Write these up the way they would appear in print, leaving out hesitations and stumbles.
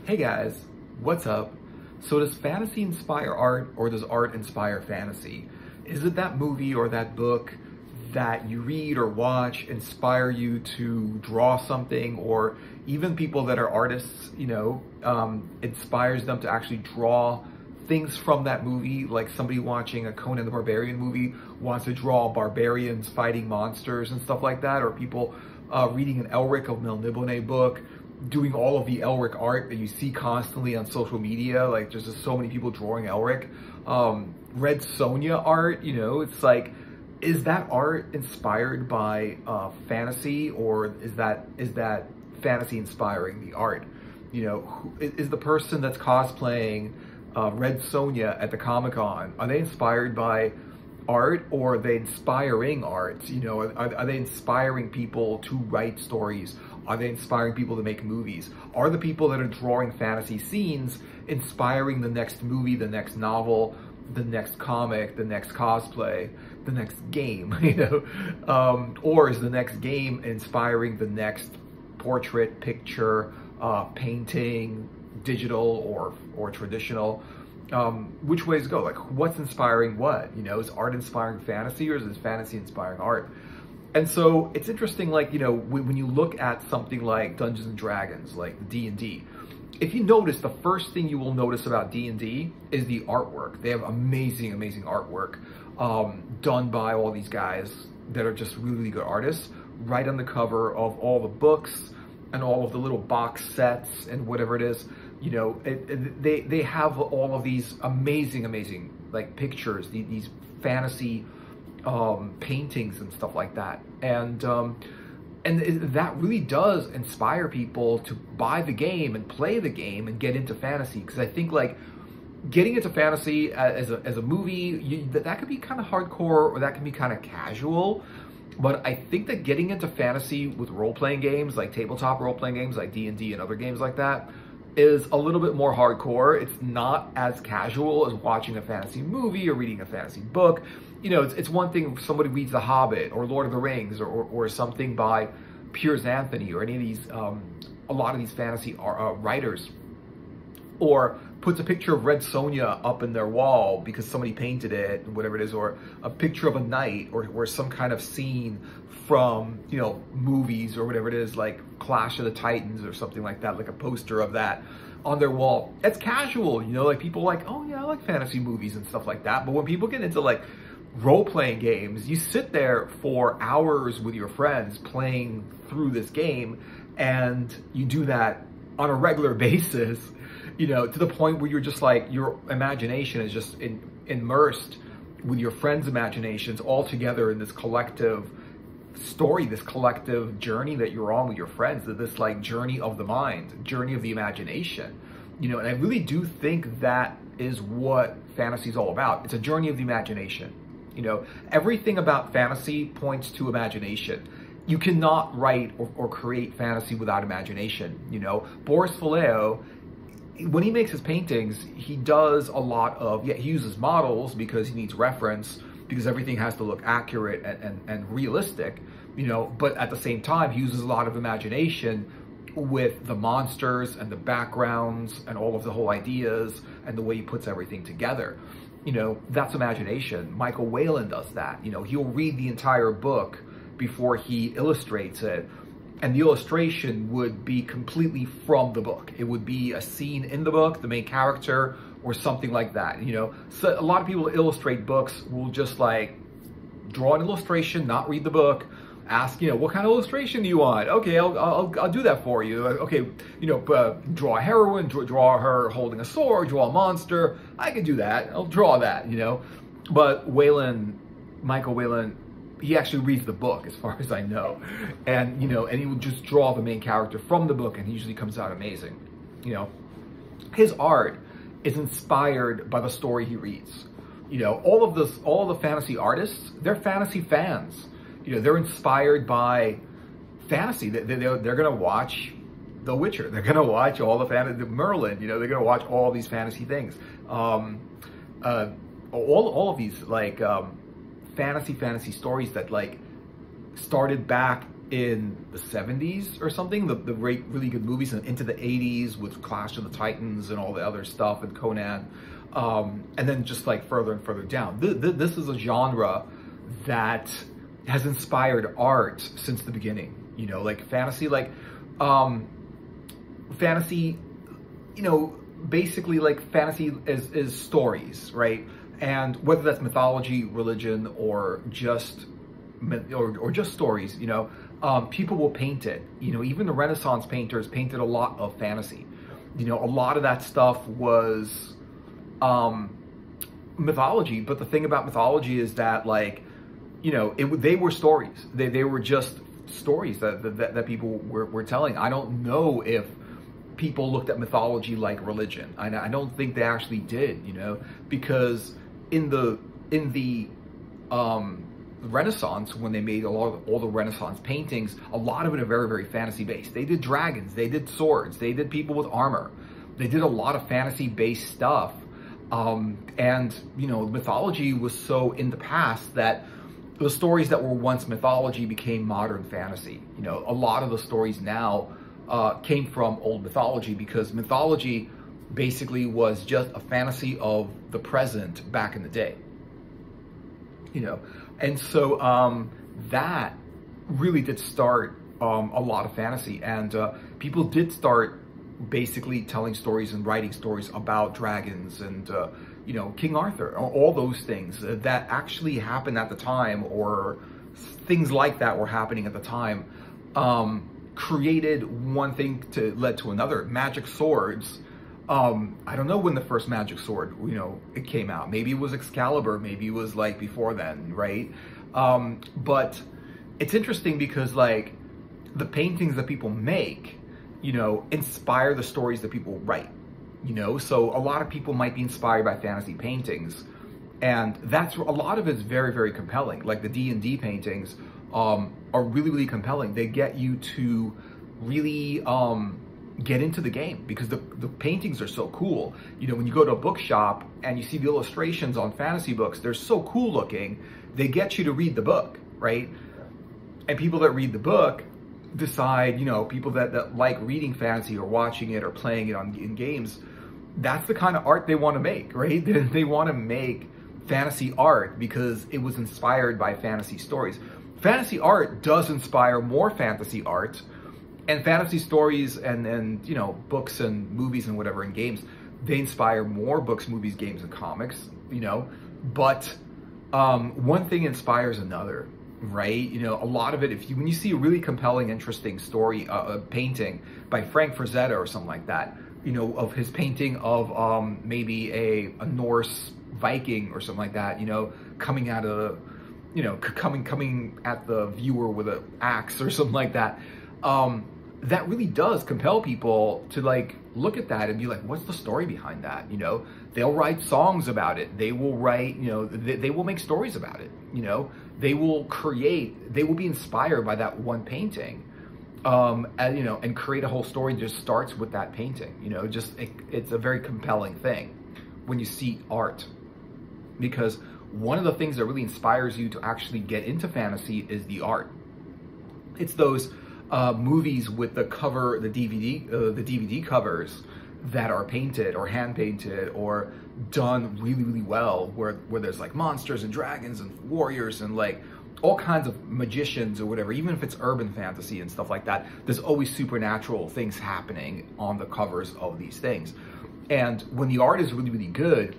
Hey guys, what's up? So does fantasy inspire art or does art inspire fantasy? Is it that movie or that book that you read or watch inspire you to draw something, or even people that are artists, inspires them to actually draw things from that movie? Like somebody watching a Conan the Barbarian movie wants to draw barbarians fighting monsters and stuff like that, or people reading an Elric of Melniboné book, doing all of the Elric art that you see constantly on social media. Like there's just so many people drawing Elric. Red Sonja art, it's like, is that art inspired by fantasy, or is that fantasy inspiring the art? Is the person that's cosplaying Red Sonja at the Comic-Con, are they inspired by art, or are they inspiring art? Are they inspiring people to write stories? Are they inspiring people to make movies? Are the people that are drawing fantasy scenes inspiring the next movie, the next novel, the next comic, the next cosplay, the next game, or is the next game inspiring the next portrait, picture, painting, digital or traditional? Which ways go? Like, what's inspiring what? Is art inspiring fantasy, or is fantasy inspiring art? And so it's interesting, like, when you look at something like Dungeons and Dragons, like D&D, if you notice, the first thing you will notice about D&D is the artwork. They have amazing, amazing artwork done by all these guys that are just really, really good artists, right on the cover of all the books and all of the little box sets and whatever it is. They have all of these amazing, amazing, like, pictures, these fantasy paintings and stuff like that. And that really does inspire people to buy the game and play the game and get into fantasy. Because I think, like, getting into fantasy as a movie, that could be kind of hardcore, or that can be kind of casual. But I think that getting into fantasy with role-playing games, like tabletop role-playing games like D&D and other games like that, is a little bit more hardcore. It's not as casual as watching a fantasy movie or reading a fantasy book. It's one thing if somebody reads The Hobbit or Lord of the Rings or something by Piers Anthony or any of these, a lot of these fantasy writers, or puts a picture of Red Sonja up in their wall because somebody painted it, whatever it is, or a picture of a knight, or some kind of scene from, movies or whatever it is, like Clash of the Titans or something like that, like a poster of that on their wall. It's casual, like people like, oh yeah, I like fantasy movies and stuff like that. But when people get into like role-playing games, you sit there for hours with your friends playing through this game, and you do that on a regular basis, to the point where you're just like, your imagination is just immersed with your friends' imaginations all together in this collective story, this collective journey that you're on with your friends, this like journey of the mind, journey of the imagination. And I really do think that is what fantasy is all about. It's a journey of the imagination. Everything about fantasy points to imagination. You cannot write or create fantasy without imagination. Boris Vallejo, when he makes his paintings, he does a lot of, he uses models because he needs reference, because everything has to look accurate and realistic, but at the same time, he uses a lot of imagination with the monsters and the backgrounds and all of the whole ideas and the way he puts everything together. That's imagination. Michael Whelan does that. He'll read the entire book before he illustrates it, and the illustration would be completely from the book. It would be a scene in the book, the main character, or something like that. So a lot of people that illustrate books will just like draw an illustration, not read the book, ask, what kind of illustration do you want? Okay, I'll do that for you. Okay, draw a heroine, draw her holding a sword, draw a monster. I can do that. I'll draw that, But Michael Whelan, he actually reads the book, as far as I know, and and he will just draw the main character from the book, and he usually comes out amazing. His art is inspired by the story he reads. All of the fantasy artists, they're fantasy fans. They're inspired by fantasy. They're gonna watch The Witcher. They're gonna watch all the fantasy, Merlin. They're gonna watch all these fantasy things. All of these like fantasy stories that like started back in the 70s or something, the really good movies, and into the 80s with Clash of the Titans and all the other stuff, and Conan, and then just like further and further down. This is a genre that has inspired art since the beginning, you know, like fantasy, fantasy, you know, basically like fantasy is stories, right? And whether that's mythology, religion, or just stories, you know, people will paint it. You know, even the Renaissance painters painted a lot of fantasy. You know, a lot of that stuff was mythology. But the thing about mythology is that, like, you know, they were stories. They were just stories that people were telling. I don't know if people looked at mythology like religion. I don't think they actually did, you know, because in the Renaissance, when they made all the Renaissance paintings, a lot of it are very, very fantasy based. They did dragons, they did swords, they did people with armor. They did a lot of fantasy based stuff. And, you know, mythology was so in the past that the stories that were once mythology became modern fantasy. You know, a lot of the stories now came from old mythology, because mythology basically was just a fantasy of the present back in the day. You know, and so that really did start a lot of fantasy, and people did start basically telling stories and writing stories about dragons and you know, King Arthur, all those things that actually happened at the time, or things like that were happening at the time, created one thing led to another. Magic swords. I don't know when the first magic sword, you know, it came out. Maybe it was Excalibur, maybe it was like before then, right? But it's interesting because, like, the paintings that people make, you know, inspire the stories that people write, you know? So a lot of people might be inspired by fantasy paintings, and that's, a lot of it's very, very compelling. Like the D&D paintings are really, really compelling. They get you to really get into the game, because the paintings are so cool. You know, when you go to a bookshop and you see the illustrations on fantasy books, they're so cool looking, they get you to read the book, right? And people that read the book decide, you know, people that like reading fantasy or watching it or playing it in games, that's the kind of art they want to make, right? They want to make fantasy art because it was inspired by fantasy stories. Fantasy art does inspire more fantasy art, and fantasy stories and you know, books and movies and whatever, and games, they inspire more books, movies, games, and comics, you know. But one thing inspires another, right? You know, a lot of it, when you see a really compelling, interesting story, a painting by Frank Frazetta or something like that, you know, of his painting of maybe a Norse Viking or something like that, you know, coming out of, you know, coming at the viewer with an axe or something like that, that really does compel people to, like, look at that and be like, what's the story behind that? You know, they'll write songs about it. They will write, you know, they will make stories about it. You know, they will be inspired by that one painting, and, you know, and create a whole story that just starts with that painting. You know, just, it's a very compelling thing when you see art, because one of the things that really inspires you to actually get into fantasy is the art. It's those movies with the cover, the DVD covers that are painted or hand painted or done really, really well, where there's like monsters and dragons and warriors and like all kinds of magicians or whatever. Even if it's urban fantasy and stuff like that, there's always supernatural things happening on the covers of these things. And when the art is really, really good,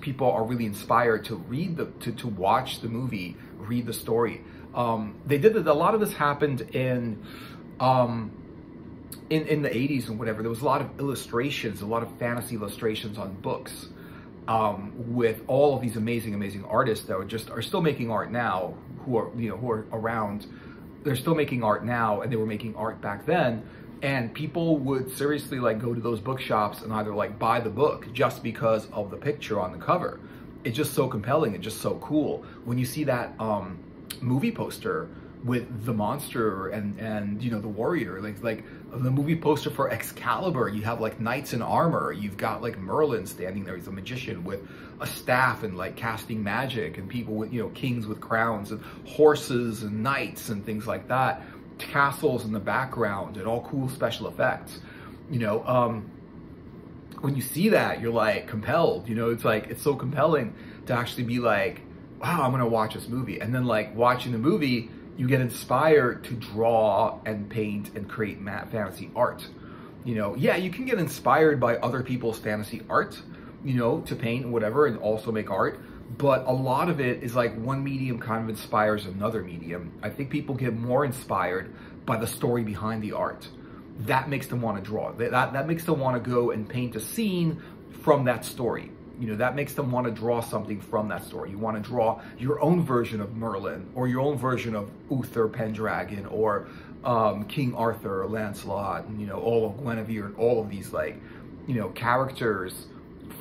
people are really inspired to read to watch the movie, read the story. They did a lot of this happened in the 80s and whatever. There was a lot of illustrations, a lot of fantasy illustrations on books, with all of these amazing, amazing artists that are still making art now, who are around. They're still making art now, and they were making art back then. And people would seriously, like, go to those bookshops and either, like, buy the book just because of the picture on the cover. It's just so compelling and just so cool. When you see that movie poster with the monster and you know, the warrior, like the movie poster for Excalibur, you have like knights in armor, you've got like Merlin standing there, he's a magician with a staff and like casting magic, and people with, you know, kings with crowns and horses and knights and things like that. castles in the background and all cool special effects. You know, when you see that, you're like compelled, you know, it's like, it's so compelling to actually be like, wow, I'm gonna watch this movie. And then like watching the movie, you get inspired to draw and paint and create fantasy art. You know, yeah, you can get inspired by other people's fantasy art, you know, to paint and whatever, and also make art. But a lot of it is like one medium kind of inspires another medium. I think people get more inspired by the story behind the art. That makes them want to draw. That makes them want to go and paint a scene from that story. You know, that makes them want to draw something from that story. You want to draw your own version of Merlin, or your own version of Uther Pendragon, or King Arthur, or Lancelot, and, you know, all of Guinevere, and all of these, like, you know, characters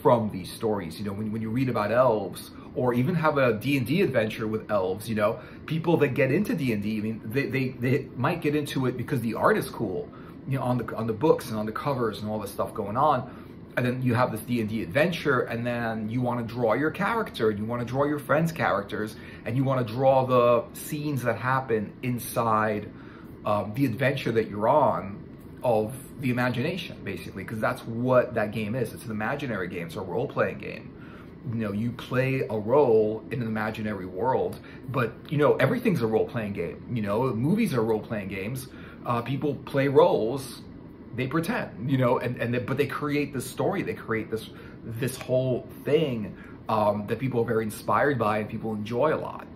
from these stories. You know, when you read about elves, or even have a D&D adventure with elves, you know, people that get into D&D, I mean, they might get into it because the art is cool, you know, on the books and on the covers and all this stuff going on. And then you have this D&D adventure, and then you want to draw your character, and you want to draw your friends' characters, and you want to draw the scenes that happen inside the adventure that you're on of the imagination, basically, because that's what that game is. It's an imaginary game. It's a role-playing game. You know, you play a role in an imaginary world, but, you know, everything's a role-playing game. You know, movies are role-playing games. People play roles. They pretend, you know, but they create this story. They create this whole thing that people are very inspired by and people enjoy a lot,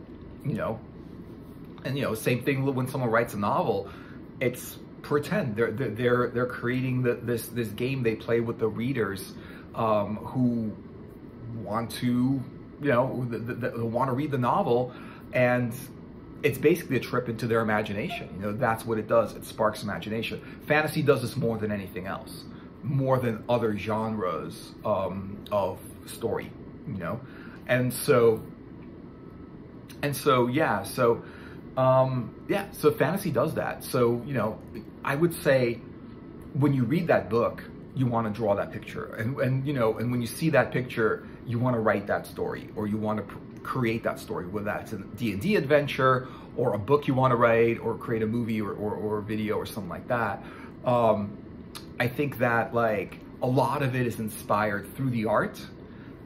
you know. And, you know, same thing when someone writes a novel. It's pretend. They're creating this game they play with the readers who want to, you know, want to read the novel, and it's basically a trip into their imagination. You know, that's what it does. It sparks imagination. Fantasy does this more than anything else, more than other genres of story, you know? And so fantasy does that. So, you know, I would say when you read that book, you want to draw that picture. And you know, and when you see that picture, you want to write that story, or you want to create that story, whether that's a D&D adventure, or a book you want to write, or create a movie or a video or something like that. I think that, like, a lot of it is inspired through the art,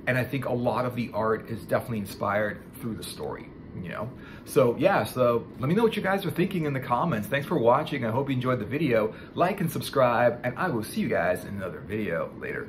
and I think a lot of the art is definitely inspired through the story, you know? So yeah, so let me know what you guys are thinking in the comments. Thanks for watching. I hope you enjoyed the video. Like and subscribe, and I will see you guys in another video later.